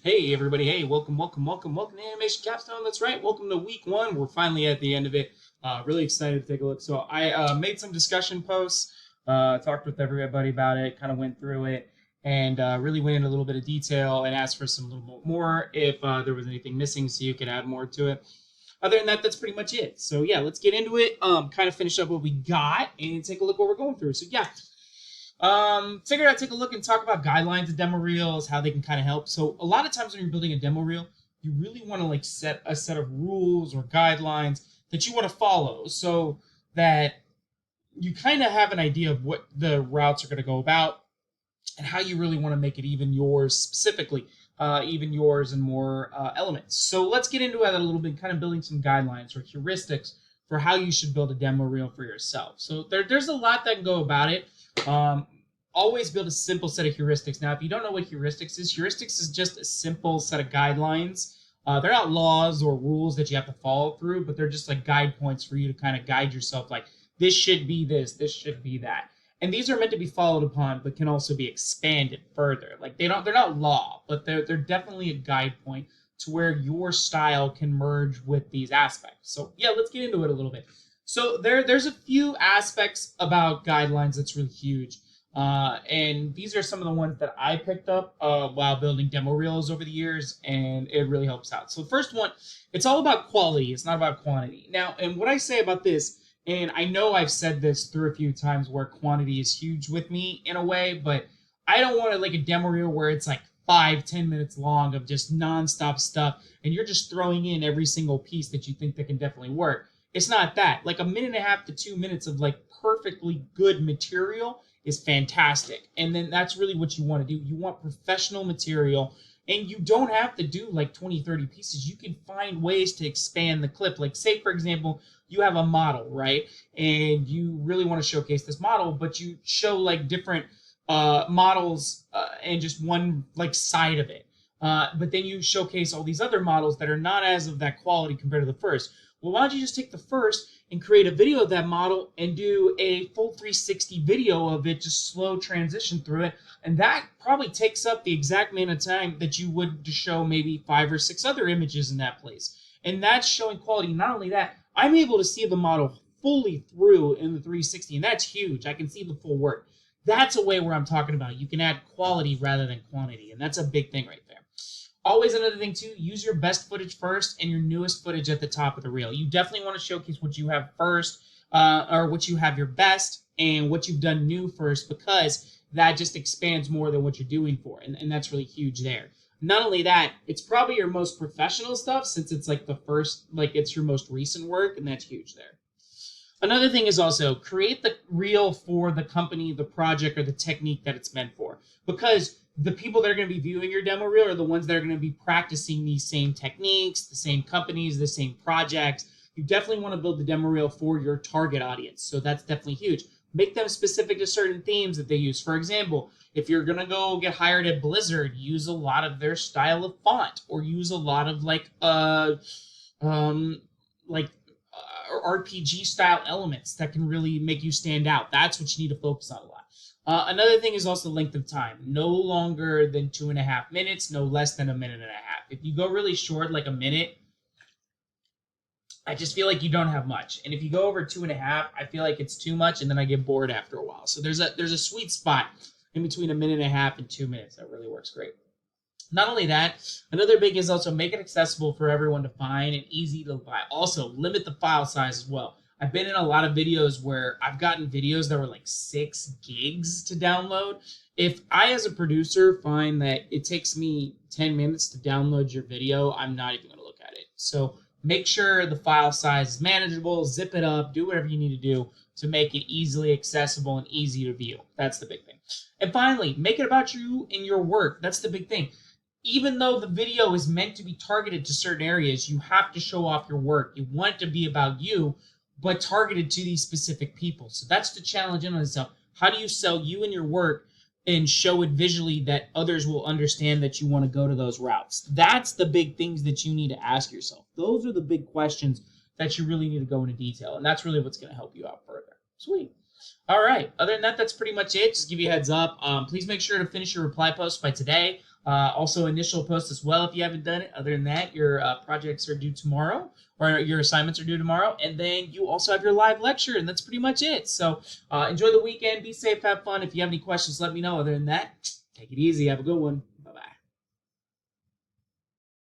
Hey everybody, hey, welcome to Animation Capstone. That's right, welcome to week one. We're finally at the end of it. Really excited to take a look. So I made some discussion posts, talked with everybody about it, kind of went through it, and really went into a little bit of detail and asked for some little bit more if there was anything missing so you could add more to it. Other than that, that's pretty much it. So yeah, let's get into it, kind of finish up what we got and take a look what we're going through. So yeah, figured I'd take a look and talk about guidelines of demo reels, how they can kind of help. So a lot of times when you're building a demo reel, you really want to like set a set of rules or guidelines that you want to follow so that you kind of have an idea of what the routes are going to go about and how you really want to make it even yours specifically, even yours and more elements. So let's get into it a little bit, kind of building some guidelines or heuristics for how you should build a demo reel for yourself. So there's a lot that can go about it. Always build a simple set of heuristics. Now, if you don't know what heuristics is just a simple set of guidelines. They're not laws or rules that you have to follow through, but they're just like guide points for you to kind of guide yourself. Like this should be this should be that. And these are meant to be followed upon, but can also be expanded further. Like they're not law, but they're definitely a guide point to where your style can merge with these aspects. So yeah, let's get into it a little bit. So there's a few aspects about guidelines that's really huge. And these are some of the ones that I picked up while building demo reels over the years, and it really helps out. So the first one, it's all about quality. It's not about quantity. Now, and what I say about this, and I know I've said this through a few times where quantity is huge with me in a way, but I don't want to like a demo reel where it's like 5-10 minutes long of just nonstop stuff, and you're just throwing in every single piece that you think that can definitely work. It's not that. Like a minute and a half to 2 minutes of like perfectly good material is fantastic. And then that's really what you want to do. You want professional material, and you don't have to do like 20-30 pieces. You can find ways to expand the clip. Like say for example, you have a model, right? And you really want to showcase this model, but you show like different models and just one like side of it. But then you showcase all these other models that are not as of that quality compared to the first. Well, why don't you just take the first and create a video of that model and do a full 360 video of it, just slow transition through it. And that probably takes up the exact amount of time that you would to show maybe 5 or 6 other images in that place. And that's showing quality. Not only that, I'm able to see the model fully through in the 360, and that's huge. I can see the full work. That's a way where I'm talking about. You can add quality rather than quantity, and that's a big thing right there. Always another thing too, use your best footage first and your newest footage at the top of the reel. You definitely want to showcase what you have first, or what you have your best and what you've done new first, because that just expands more than what you're doing for. And that's really huge there. Not only that, it's probably your most professional stuff since it's like the first, like it's your most recent work, and that's huge there. Another thing is also create the reel for the company, the project, or the technique that it's meant for. Because the people that are going to be viewing your demo reel are the ones that are going to be practicing these same techniques, the same companies, the same projects. You definitely want to build the demo reel for your target audience. So that's definitely huge. Make them specific to certain themes that they use. For example, if you're going to go get hired at Blizzard, use a lot of their style of font, or use a lot of like RPG style elements that can really make you stand out. That's what you need to focus on a lot. Another thing is also length of time. No longer than 2.5 minutes, no less than a minute and a half. If you go really short, like a minute, I just feel like you don't have much. And if you go over 2.5, I feel like it's too much, and then I get bored after a while. So there's a sweet spot in between a minute and a half and 2 minutes that really works great. Not only that, another big is also make it accessible for everyone to find and easy to buy. Also, limit the file size as well. I've been in a lot of videos where I've gotten videos that were like 6 gigs to download. If I, as a producer, find that it takes me 10 minutes to download your video, I'm not even going to look at it. So make sure the file size is manageable, zip it up, do whatever you need to do to make it easily accessible and easy to view. That's the big thing. And finally, make it about you and your work. That's the big thing. Even though the video is meant to be targeted to certain areas, you have to show off your work. You want it to be about you, but targeted to these specific people. So that's the challenge in itself. How do you sell you and your work and show it visually that others will understand that you want to go to those routes? That's the big things that you need to ask yourself. Those are the big questions that you really need to go into detail, and that's really what's going to help you out further. Sweet. All right. Other than that, that's pretty much it. Just give you a heads up. Please make sure to finish your reply post by today. Also, initial post as well if you haven't done it. Other than that, your projects are due tomorrow, or your assignments are due tomorrow. And then you also have your live lecture, and that's pretty much it. So enjoy the weekend. Be safe. Have fun. If you have any questions, let me know. Other than that, take it easy. Have a good one.